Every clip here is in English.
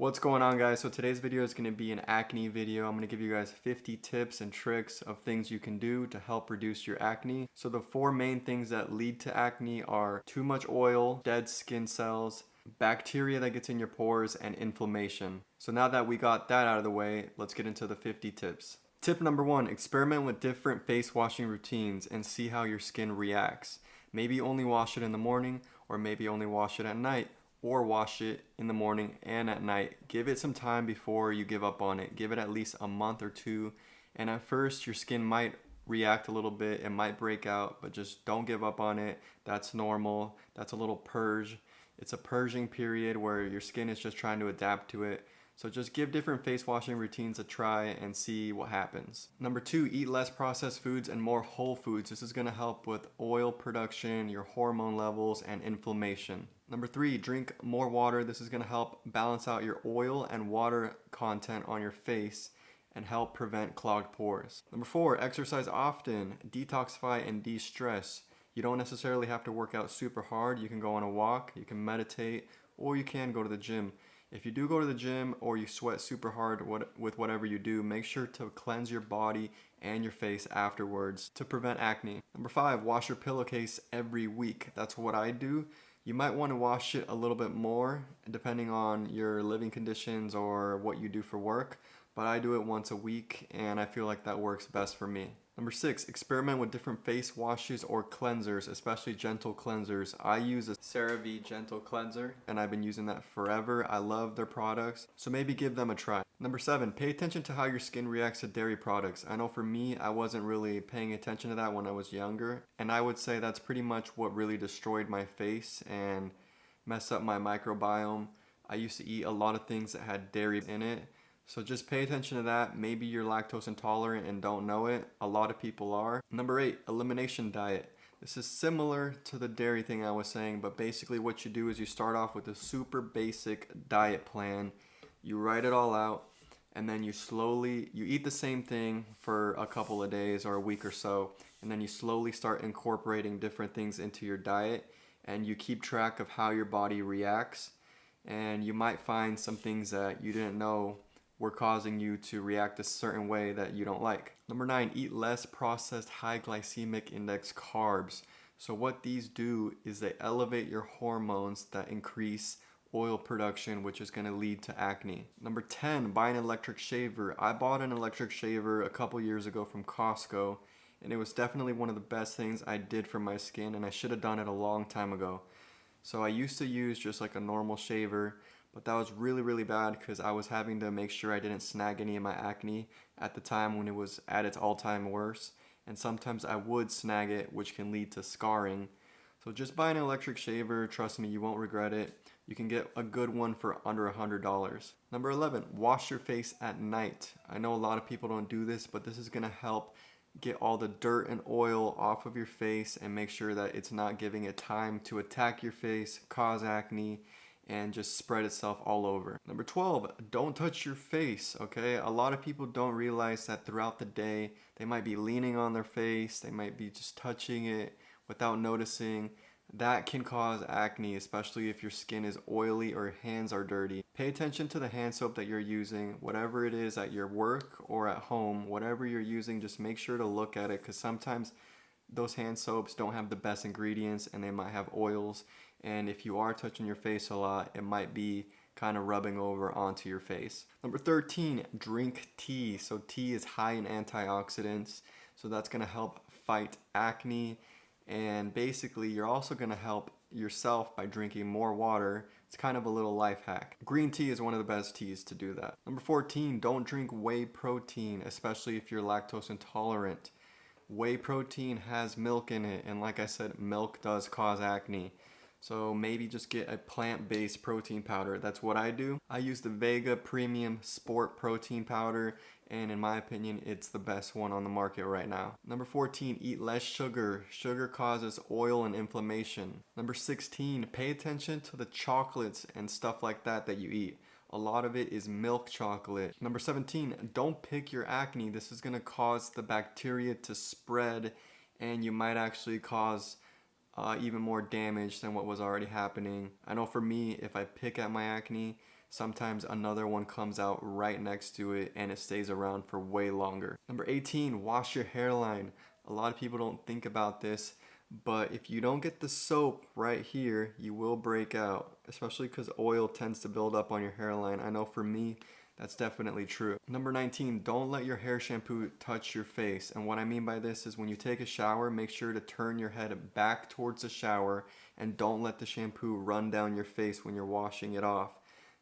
What's going on, guys? So today's video is going to be an acne video. I'm going to give you guys 50 tips and tricks of things you can do to help reduce your acne. So the four main things that lead to acne are too much oil, dead skin cells, bacteria that gets in your pores, and inflammation. So now that we got that out of the way, let's get into the 50 tips. Tip number one, experiment with different face washing routines and see how your skin reacts. Maybe only wash it in the morning, or maybe only wash it at night, or wash it in the morning and at night. Give it some time before you give up on it. Give it at least a month or two. And at first, your skin might react a little bit. It might break out, but just don't give up on it. That's normal. That's a little purge. It's a purging period where your skin is just trying to adapt to it. So just give different face washing routines a try and see what happens. Number two, eat less processed foods and more whole foods. This is going to help with oil production, your hormone levels, and inflammation. Number three, drink more water. This is going to help balance out your oil and water content on your face and help prevent clogged pores. Number four, exercise often, detoxify and de-stress. You don't necessarily have to work out super hard. You can go on a walk, you can meditate, or you can go to the gym. If you do go to the gym or you sweat super hard with whatever you do, make sure to cleanse your body and your face afterwards to prevent acne. Number five, wash your pillowcase every week. That's what I do. You might want to wash it a little bit more depending on your living conditions or what you do for work, but I do it once a week and I feel like that works best for me. Number six, experiment with different face washes or cleansers, especially gentle cleansers. I use a CeraVe gentle cleanser and I've been using that forever. I love their products, so maybe give them a try. Number seven, pay attention to how your skin reacts to dairy products. I know for me, I wasn't really paying attention to that when I was younger, and I would say that's pretty much what really destroyed my face and messed up my microbiome. I used to eat a lot of things that had dairy in it. So just pay attention to that. Maybe you're lactose intolerant and don't know it. A lot of people are. Number eight, elimination diet. This is similar to the dairy thing I was saying, but basically what you do is you start off with a super basic diet plan. You write it all out, and then you eat the same thing for a couple of days or a week or so, and then you slowly start incorporating different things into your diet, and you keep track of how your body reacts, and you might find some things that you didn't know were causing you to react a certain way that you don't like. Number nine, eat less processed high glycemic index carbs. So what these do is they elevate your hormones that increase oil production, which is going to lead to acne. Number 10, buy an electric shaver. I bought an electric shaver a couple years ago from Costco, and it was definitely one of the best things I did for my skin, and I should have done it a long time ago. So I used to use just like a normal shaver, but that was really bad because I was having to make sure I didn't snag any of my acne at the time when it was at its all-time worst, and sometimes I would snag it, which can lead to scarring. So just buy an electric shaver. Trust me, you won't regret it. You can get a good one for under $100. Number 11, wash your face at night. I know a lot of people don't do this, but this is going to help get all the dirt and oil off of your face and make sure that it's not giving it time to attack your face, cause acne, and just spread itself all over. Number 12, don't touch your face, okay? A lot of people don't realize that throughout the day, they might be leaning on their face, they might be just touching it without noticing. That can cause acne, especially if your skin is oily or your hands are dirty. Pay attention to the hand soap that you're using, whatever it is at your work or at home, whatever you're using, just make sure to look at it because sometimes those hand soaps don't have the best ingredients and they might have oils. And if you are touching your face a lot, it might be kind of rubbing over onto your face. Number 13, drink tea. So tea is high in antioxidants, so that's going to help fight acne. And basically, you're also going to help yourself by drinking more water. It's kind of a little life hack. Green tea is one of the best teas to do that. Number 14, don't drink whey protein, especially if you're lactose intolerant. Whey protein has milk in it, and like I said, milk does cause acne. So maybe just get a plant-based protein powder. That's what I do. I use the Vega Premium Sport Protein Powder, and in my opinion, it's the best one on the market right now. Number 14, eat less sugar. Sugar causes oil and inflammation. Number 16, pay attention to the chocolates and stuff like that you eat. A lot of it is milk chocolate. Number 17, don't pick your acne. This is gonna cause the bacteria to spread, and you might actually cause even more damage than what was already happening. I know for me, if I pick at my acne, Sometimes another one comes out right next to it and it stays around for way longer. Number 18, wash your hairline. A lot of people don't think about this, but if you don't get the soap right here, you will break out, especially because oil tends to build up on your hairline. I know for me, that's definitely true. Number 19, don't let your hair shampoo touch your face. And what I mean by this is when you take a shower, make sure to turn your head back towards the shower and don't let the shampoo run down your face when you're washing it off,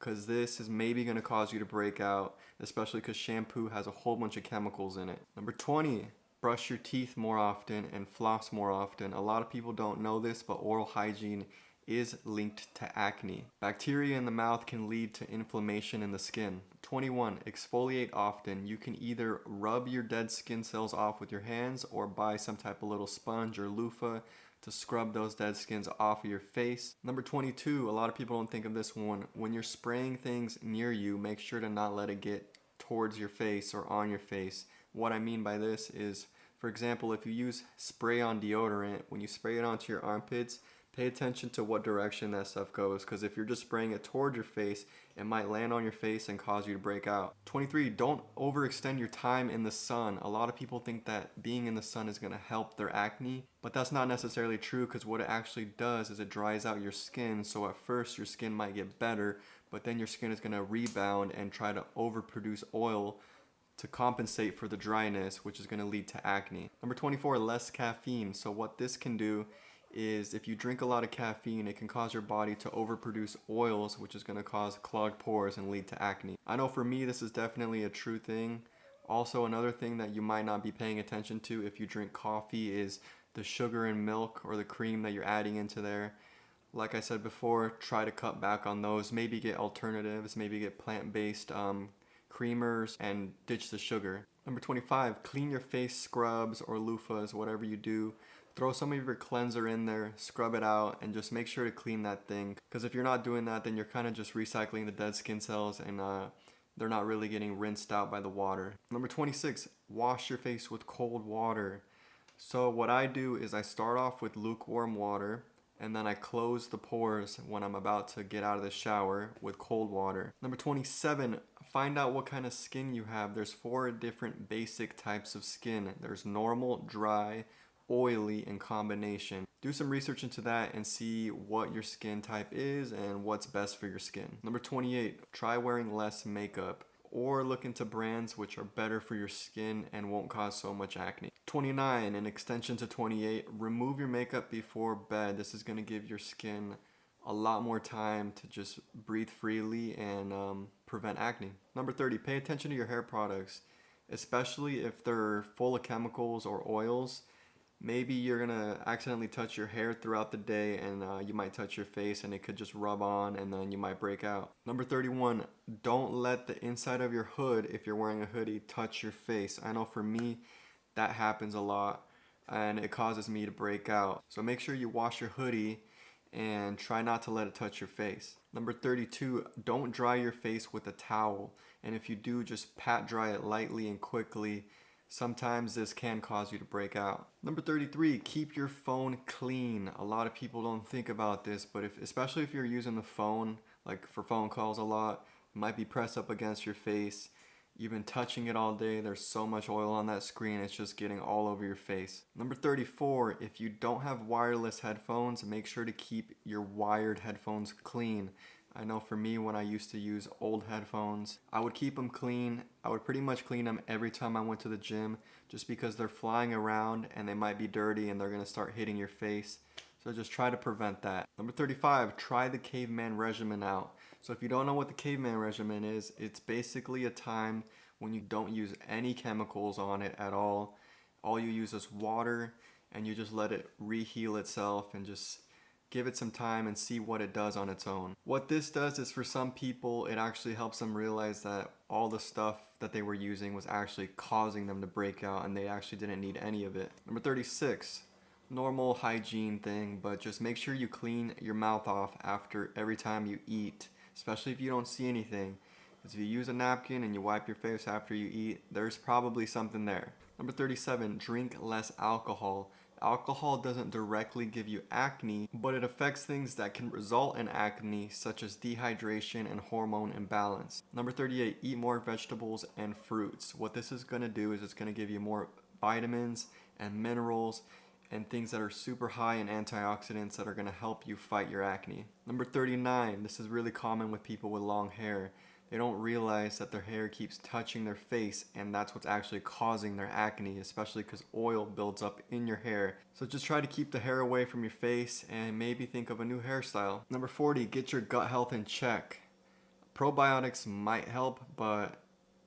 because this is maybe going to cause you to break out, especially because shampoo has a whole bunch of chemicals in it. Number 20, brush your teeth more often and floss more often. A lot of people don't know this, but oral hygiene is linked to acne. Bacteria in the mouth can lead to inflammation in the skin. 21, exfoliate often. You can either rub your dead skin cells off with your hands or buy some type of little sponge or loofah to scrub those dead skins off of your face. Number 22, a lot of people don't think of this one. When you're spraying things near you, make sure to not let it get towards your face or on your face. What I mean by this is, for example, if you use spray-on deodorant, when you spray it onto your armpits, pay attention to what direction that stuff goes, because if you're just spraying it towards your face, it might land on your face and cause you to break out. 23, don't overextend your time in the sun. A lot of people think that being in the sun is going to help their acne, but that's not necessarily true, because what it actually does is it dries out your skin. So at first your skin might get better, but then your skin is going to rebound and try to overproduce oil to compensate for the dryness, which is going to lead to acne. Number 24, less caffeine. So what this can do is if you drink a lot of caffeine, it can cause your body to overproduce oils, which is going to cause clogged pores and lead to acne. I know for me, this is definitely a true thing. Also, another thing that you might not be paying attention to if you drink coffee is the sugar and milk or the cream that you're adding into there. Like I said before, try to cut back on those. Maybe get alternatives, maybe get plant-based creamers and ditch the sugar. Number 25, clean your face scrubs or loofahs, whatever you do. Throw some of your cleanser in there, scrub it out, and just make sure to clean that thing. Because if you're not doing that, then you're kind of just recycling the dead skin cells and they're not really getting rinsed out by the water. Number 26, wash your face with cold water. So what I do is I start off with lukewarm water, and then I close the pores when I'm about to get out of the shower with cold water. Number 27, find out what kind of skin you have. There's 4 different basic types of skin. There's normal, dry, oily, and combination. Do some research into that and see what your skin type is and what's best for your skin. Number 28, try wearing less makeup or look into brands which are better for your skin and won't cause so much acne. 29, an extension to 28, remove your makeup before bed. This is going to give your skin a lot more time to just breathe freely and prevent acne. Number 30, pay attention to your hair products, especially if they're full of chemicals or oils. Maybe you're gonna accidentally touch your hair throughout the day and you might touch your face and it could just rub on and then you might break out. Number 31, don't let the inside of your hood, if you're wearing a hoodie, touch your face. I know for me, that happens a lot and it causes me to break out. So make sure you wash your hoodie and try not to let it touch your face. Number 32, don't dry your face with a towel. And if you do, just pat dry it lightly and quickly. Sometimes this can cause you to break out. Number 33, keep your phone clean. A lot of people don't think about this, but especially if you're using the phone, like for phone calls a lot, it might be pressed up against your face. You've been touching it all day. There's so much oil on that screen, it's just getting all over your face. Number 34, if you don't have wireless headphones, make sure to keep your wired headphones clean. I know for me, when I used to use old headphones, I would keep them clean. I would pretty much clean them every time I went to the gym, just because they're flying around and they might be dirty and they're gonna start hitting your face. So just try to prevent that. Number 35, try the CAVEMAN regimen out. So if you don't know what the CAVEMAN regimen is, it's basically a time when you don't use any chemicals on it at all. All you use is water and you just let it reheal itself and just give it some time and see what it does on its own. What this does is, for some people, it actually helps them realize that all the stuff that they were using was actually causing them to break out and they actually didn't need any of it. Number 36, normal hygiene thing, but just make sure you clean your mouth off after every time you eat, especially if you don't see anything. Because if you use a napkin and you wipe your face after you eat, there's probably something there. Number 37, drink less alcohol. Alcohol doesn't directly give you acne, but it affects things that can result in acne, such as dehydration and hormone imbalance. Number 38, eat more vegetables and fruits. What this is going to do is it's going to give you more vitamins and minerals and things that are super high in antioxidants that are going to help you fight your acne. Number 39, this is really common with people with long hair. They don't realize that their hair keeps touching their face, and that's what's actually causing their acne, especially because oil builds up in your hair. So just try to keep the hair away from your face and maybe think of a new hairstyle. Number 40, get your gut health in check. Probiotics might help, but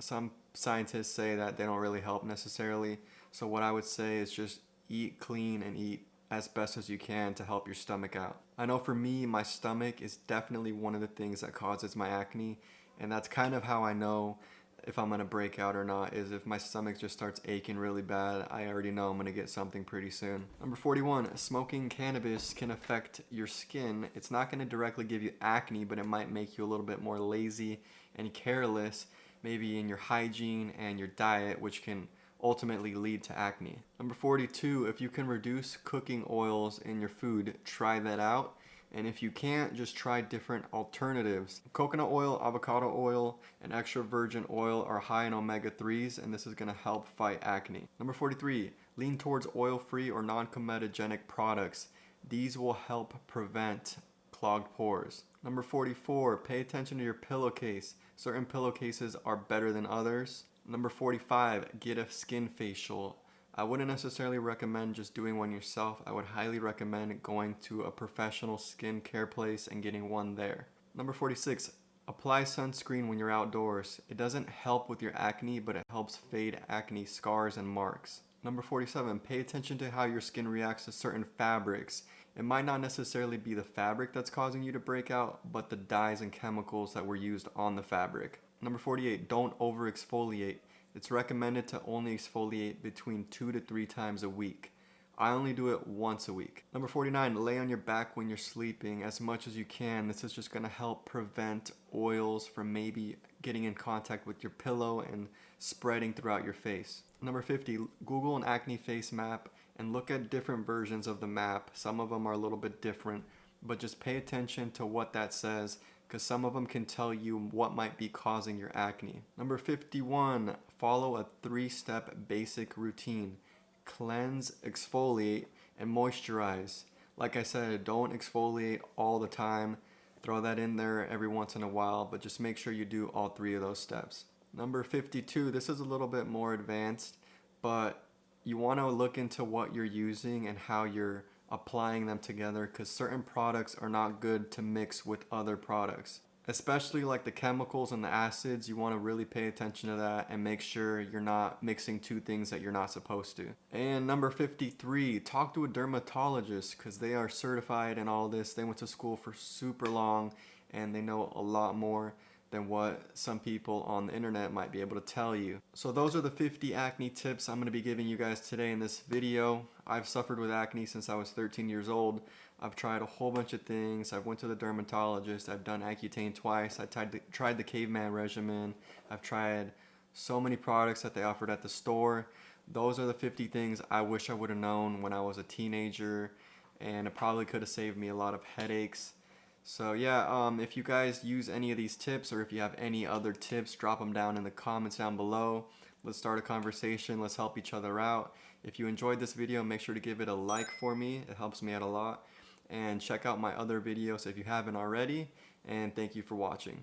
some scientists say that they don't really help necessarily. So what I would say is just eat clean and eat as best as you can to help your stomach out. I know for me, my stomach is definitely one of the things that causes my acne, and that's kind of how I know if I'm gonna break out or not, is if my stomach just starts aching really bad, I already know I'm gonna get something pretty soon. Number 41, smoking cannabis can affect your skin. It's not gonna directly give you acne, but it might make you a little bit more lazy and careless, maybe in your hygiene and your diet, which can ultimately lead to acne. Number 42, if you can reduce cooking oils in your food, try that out. And if you can't, just try different alternatives. Coconut oil, avocado oil, and extra virgin oil are high in omega-3s, and this is gonna help fight acne. Number 43, lean towards oil-free or non-comedogenic products. These will help prevent clogged pores. Number 44, pay attention to your pillowcase. Certain pillowcases are better than others. Number 45, get a skin facial. I wouldn't necessarily recommend just doing one yourself. I would highly recommend going to a professional skincare place and getting one there. Number 46, apply sunscreen when you're outdoors. It doesn't help with your acne, but it helps fade acne scars and marks. Number 47, pay attention to how your skin reacts to certain fabrics. It might not necessarily be the fabric that's causing you to break out, but the dyes and chemicals that were used on the fabric. Number 48, don't over exfoliate. It's recommended to only exfoliate between 2 to 3 times a week. I only do it once a week. Number 49, lay on your back when you're sleeping as much as you can. This is just gonna help prevent oils from maybe getting in contact with your pillow and spreading throughout your face. Number 50, Google an acne face map and look at different versions of the map. Some of them are a little bit different, but just pay attention to what that says, because some of them can tell you what might be causing your acne. Number 51, follow a 3-step basic routine. Cleanse, exfoliate, and moisturize. Like I said, don't exfoliate all the time. Throw that in there every once in a while, but just make sure you do all 3 of those steps. Number 52, this is a little bit more advanced, but you want to look into what you're using and how you're applying them together, because certain products are not good to mix with other products, especially like the chemicals and the acids. You want to really pay attention to that and make sure you're not mixing 2 things that you're not supposed to. And number 53, talk to a dermatologist, because they are certified in all this. They went to school for super long and they know a lot more than what some people on the internet might be able to tell you. So those are the 50 acne tips I'm going to be giving you guys today in this video. I've suffered with acne since I was 13 years old. I've tried a whole bunch of things. I've went to the dermatologist. I've done Accutane twice. I tried the CAVEMAN regimen. I've tried so many products that they offered at the store. Those are the 50 things I wish I would have known when I was a teenager, and it probably could have saved me a lot of headaches. So yeah, if you guys use any of these tips, or if you have any other tips, drop them down in the comments down below. Let's start a conversation. Let's help each other out. If you enjoyed this video, make sure to give it a like for me. It helps me out a lot. And check out my other videos if you haven't already. And thank you for watching.